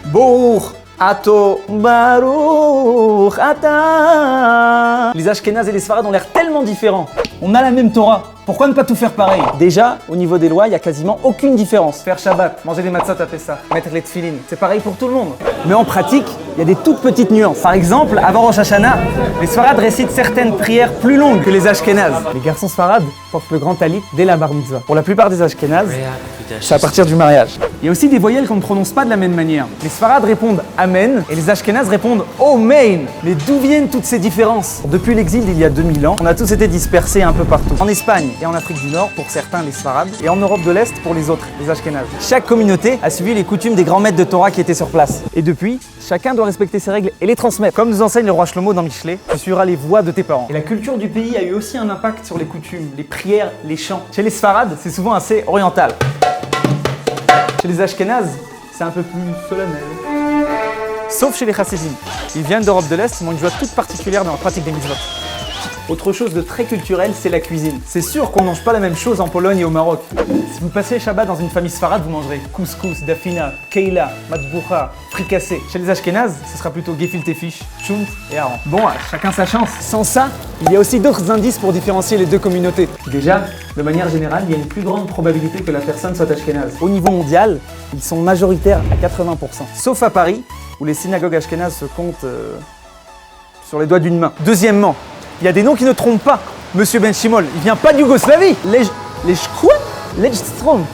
Baruch Ato Baruch Ata. Les Ashkénazes et les Sfarades ont l'air tellement différents. On a la même Torah. Pourquoi ne pas tout faire pareil? Déjà, au niveau des lois, il n'y a quasiment aucune différence. Faire Shabbat, manger des matzot à Pessah, mettre les tefilines, c'est pareil pour tout le monde. Mais en pratique, il y a des toutes petites nuances. Par exemple, avant Rosh Hashanah, les Sfarades récitent certaines prières plus longues que les Ashkénazes. Les garçons Sfarades portent le grand talit dès la bar mitzvah. Pour la plupart des Ashkénazes, c'est à partir du mariage. Il y a aussi des voyelles qu'on ne prononce pas de la même manière. Les Sfarades répondent Amen et les Ashkénazes répondent Omein. Mais d'où viennent toutes ces différences? Depuis l'exil d'il y a 2000 ans, on a tous été dispersés un peu partout. En Espagne et en Afrique du Nord pour certains les Sfarades et en Europe de l'Est pour les autres, les Ashkénazes. Chaque communauté a suivi les coutumes des grands maîtres de Torah qui étaient sur place. Et depuis, chacun doit respecter ses règles et les transmettre. Comme nous enseigne le roi Shlomo dans Michelet, tu suivras les voies de tes parents. Et la culture du pays a eu aussi un impact sur les coutumes, les prières, les chants. Chez les Sfarades, c'est souvent assez oriental. Chez les Ashkénazes, c'est un peu plus solennel. Sauf chez les Chassidim. Ils viennent d'Europe de l'Est, mais ont une joie toute particulière dans la pratique des mitzvot. Autre chose de très culturel, c'est la cuisine. C'est sûr qu'on ne mange pas la même chose en Pologne et au Maroc. Si vous passez Shabbat dans une famille sfarade, vous mangerez couscous, dafina, keila, matboucha, fricassé. Chez les Ashkénazes, ce sera plutôt gefilte fish, chunt et hareng. Bon, chacun sa chance. Sans ça, il y a aussi d'autres indices pour différencier les deux communautés. Déjà, de manière générale, il y a une plus grande probabilité que la personne soit ashkénaze. Au niveau mondial, ils sont majoritaires à 80%. Sauf à Paris, où les synagogues ashkénazes se comptent sur les doigts d'une main. Deuxièmement, il y a des noms qui ne trompent pas. Monsieur Ben Shimol, il vient pas de Yougoslavie. Quoi? Lejstrom.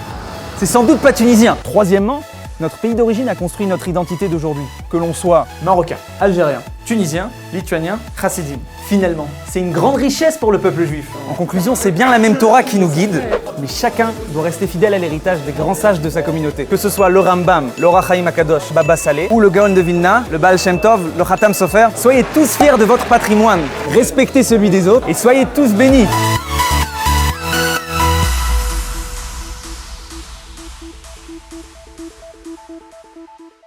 C'est sans doute pas tunisien. Troisièmement, notre pays d'origine a construit notre identité d'aujourd'hui. Que l'on soit marocain, algérien, tunisien, lituanien, chassidim. Finalement, c'est une grande richesse pour le peuple juif. En conclusion, c'est bien la même Torah qui nous guide, mais chacun doit rester fidèle à l'héritage des grands sages de sa communauté. Que ce soit le Rambam, le Or HaChaim HaKadosh, Baba Saleh, ou le Gaon de Vilna, le Baal Shem Tov, le Khatam Sofer, soyez tous fiers de votre patrimoine, respectez celui des autres et soyez tous bénis.